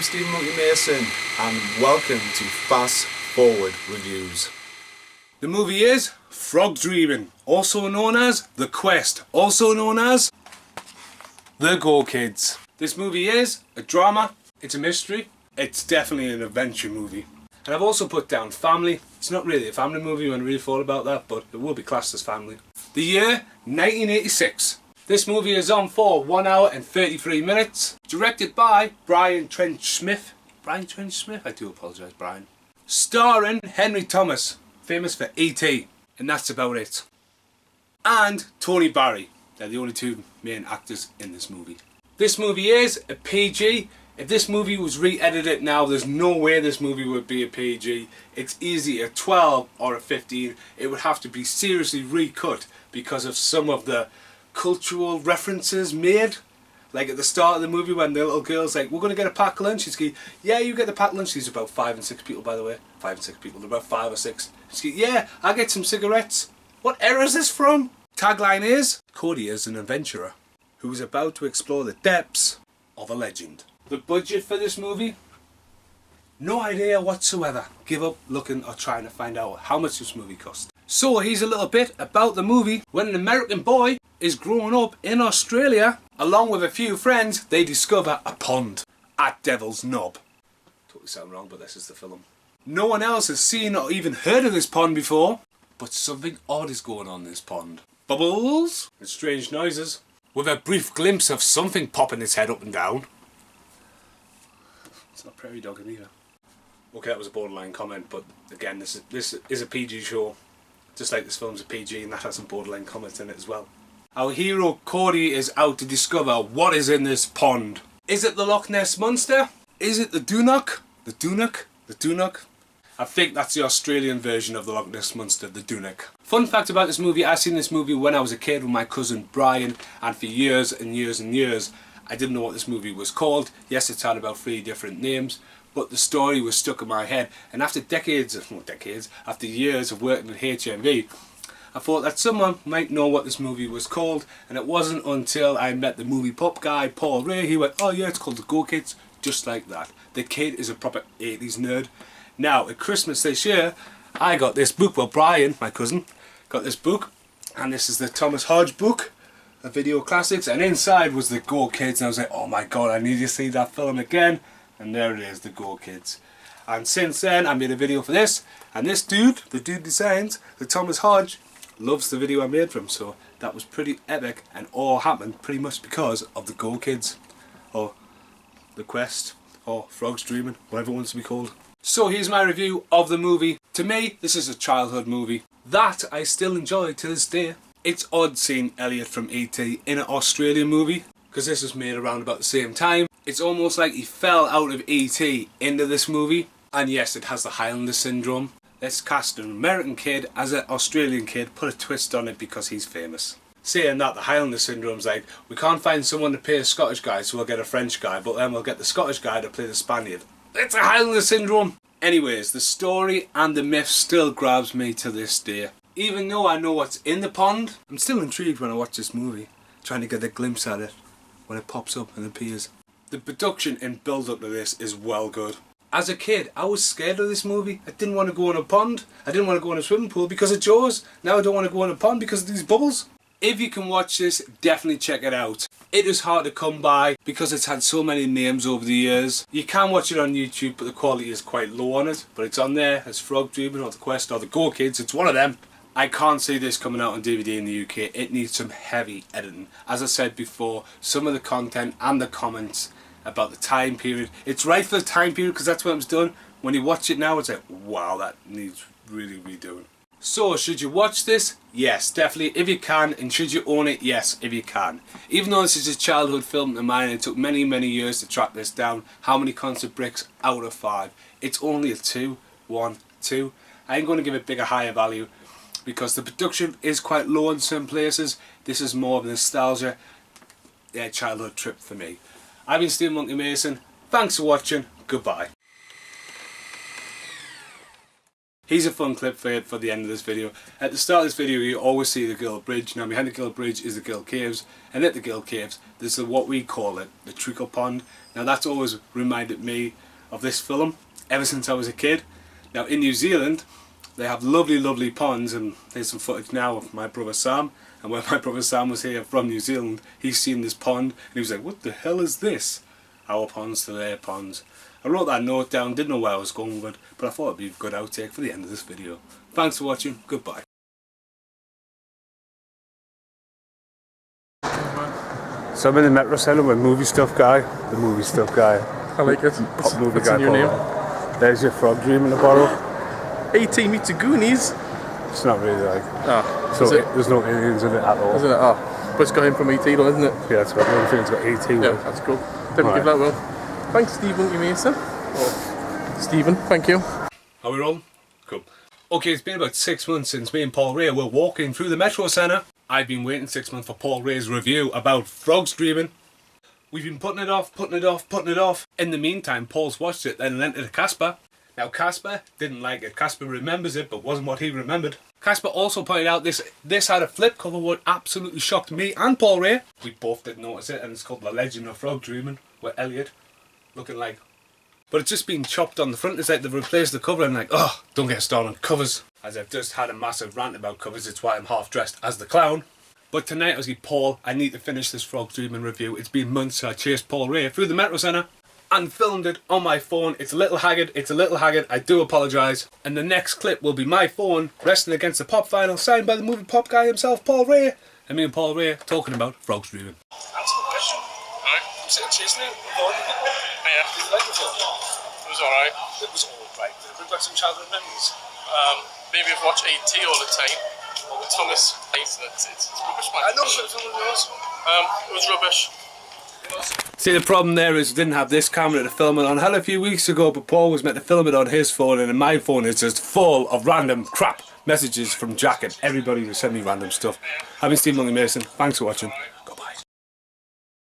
Stephen Monkey Mason and welcome to Fast Forward Reviews. The movie is Frog Dreaming, also known as The Quest, also known as The Go Kids. This movie is a drama, it's a mystery, it's definitely an adventure movie. And I've also put down family. It's not really a family movie when I really thought about that, but it will be classed as family. The year 1986. This movie is on for 1 hour and 33 minutes. Directed by Brian Trench Smith. Brian Trench Smith? I do apologise, Brian. Starring Henry Thomas, famous for E.T. And that's about it. And Tony Barry. They're the only two main actors in this movie. This movie is a PG. If this movie was re-edited now, there's no way this movie would be a PG. It's easy a 12 or a 15. It would have to be seriously recut because of some of the cultural references made. Like at the start of the movie when the little girl's like, we're going to get a packed lunch. She's going, yeah, you get the packed lunch. These are about 5 and 6 people, by the way. 5 and 6 people. They're about 5 or 6. She's going, yeah, I'll get some cigarettes. What era is this from? Tagline is, Cody is an adventurer who is about to explore the depths of a legend. The budget for this movie? No idea whatsoever. Give up looking or trying to find out how much this movie cost. So here's a little bit about the movie. When an American boy is growing up in Australia, along with a few friends, they discover a pond at Devil's Knob. Totally sound wrong, but this is the film. No one else has seen or even heard of this pond before, but something odd is going on in this pond. Bubbles and strange noises, with a brief glimpse of something popping its head up and down. It's not prairie dogging either. Okay, that was a borderline comment, but again, this is a PG show. Just like this film's a PG and that has some borderline comments in it as well. Our hero Cody is out to discover what is in this pond. Is it the Loch Ness Monster? Is it the Dúnach? The Dúnach? The Dúnach? I think that's the Australian version of the Loch Ness Monster, the Dúnach. Fun fact about this movie, I seen this movie when I was a kid with my cousin Brian, and for years and years and years I didn't know what this movie was called. Yes, it's had about 3 different names, but the story was stuck in my head, and after after years of working at HMV, I thought that someone might know what this movie was called, and it wasn't until I met the movie pop guy, Paul Rae. He went, oh yeah, it's called The Go Kids, just like that. The kid is a proper 80s nerd. Now, at Christmas this year, I got this book, well Brian, my cousin, got this book, and this is the Thomas Hodge book, a video classics, and inside was The Go Kids, and I was like, oh my god, I need to see that film again, and there it is, The Go Kids. And since then, I made a video for this, and this dude, the dude designs, the Thomas Hodge, loves the video I made for him, so that was pretty epic, and all happened pretty much because of The Go Kids, or The Quest, or Frogs Dreaming, whatever it wants to be called. So here's my review of the movie. To me, this is a childhood movie that I still enjoy to this day. It's odd seeing Elliot from E.T. in an Australian movie, because this was made around about the same time. It's almost like he fell out of E.T. into this movie, and yes, it has the Highlander syndrome. Let's cast an American kid as an Australian kid, put a twist on it because he's famous. Saying that, the Highlander syndrome's like, we can't find someone to play a Scottish guy, so we'll get a French guy, but then we'll get the Scottish guy to play the Spaniard. It's a Highlander syndrome! Anyways, the story and the myth still grabs me to this day. Even though I know what's in the pond, I'm still intrigued when I watch this movie, trying to get a glimpse at it when it pops up and appears. The production and build up to this is well good. As a kid, I was scared of this movie. I didn't want to go in a pond. I didn't want to go in a swimming pool because of Jaws. Now I don't want to go in a pond because of these bubbles. If you can watch this, definitely check it out. It is hard to come by because it's had so many names over the years. You can watch it on YouTube, but the quality is quite low on it. But it's on there as Frog Dreaming or The Quest or The Go Kids. It's one of them. I can't see this coming out on DVD in the UK. It needs some heavy editing. As I said before, some of the content and the comments about the time period, it's right for the time period because that's when it was done. When you watch it now, it's like, wow, that needs really redoing. So, should you watch this? Yes, definitely, if you can. And should you own it? Yes, if you can. Even though this is a childhood film of mine, it took many, many years to track this down. How many concert bricks out of 5? It's only a 2. 1, 2. I ain't going to give it bigger, higher value because the production is quite low in some places. This is more of a nostalgia, childhood trip for me. I've been Stephen Monkey Mason. Thanks for watching. Goodbye. Here's a fun clip for the end of this video. At the start of this video you always see the Gill Bridge. Now behind the Gill Bridge is the Gill Caves, and at the Gill Caves there's what we call it, the Treacle Pond. Now that's always reminded me of this film ever since I was a kid. Now in New Zealand they have lovely ponds, and there's some footage now of my brother Sam, and when my brother Sam was here from New Zealand he's seen this pond and he was like, what the hell is this? Our ponds to their ponds. I wrote that note down, didn't know where I was going with it, but I thought it'd be a good outtake for the end of this video. Thanks for watching, goodbye. So I'm in the Metro Centre with Movie Stuff Guy, the Movie Stuff Guy. I like it. Pop movie What's guy. in your name? There's your frog dream in the bottle. A.T. meets the Goonies. It's not really like. Oh, So there's no aliens in it at all. Isn't it? Oh, but it's got him from E.T. though, isn't it? Yeah, it's got one thing, it's got 18. Yeah, that's cool. Didn't give that well. Thanks, Steve Monkey Mason. Oh, Stephen, thank you. Are we rolling? Cool. Okay, it's been about 6 months since me and Paul Rae were walking through the Metro Centre. I've been waiting 6 months for Paul Rae's review about frog streaming. We've been putting it off. In the meantime, Paul's watched it, then lent it to Casper. Now Casper didn't like it. Casper remembers it, but wasn't what he remembered. Casper also pointed out this had a flip cover, what absolutely shocked me and Paul Rae. We both did notice it, and it's called The Legend of Frog Dreaming, with Elliot looking like. But it's just been chopped on the front. It's like they've replaced the cover, and like, oh, don't get started on covers. As I've just had a massive rant about covers, it's why I'm half dressed as the clown. But tonight I was like, Paul, I need to finish this Frog Dreaming review. It's been months, so I chased Paul Rae through the Metro Centre and filmed it on my phone. It's a little haggard, I do apologise. And the next clip will be my phone resting against the pop vinyl signed by the movie pop guy himself, Paul Rae. And me and Paul Rae talking about Frog Dreaming. Answer the question. Right. You said chasing it? Yeah. Did you like the film? It was alright. It was alright. Did it bring back some childhood memories? Maybe I've watched A.T. all the time. Thomas hates it. It's rubbish, man. I know what film it was. It was rubbish. See, the problem there is we didn't have this camera to film it on. I had it a few weeks ago, but Paul was meant to film it on his phone, and my phone is just full of random crap messages from Jack and everybody who sent me random stuff. I've been Steve Monkey Mason. Thanks for watching.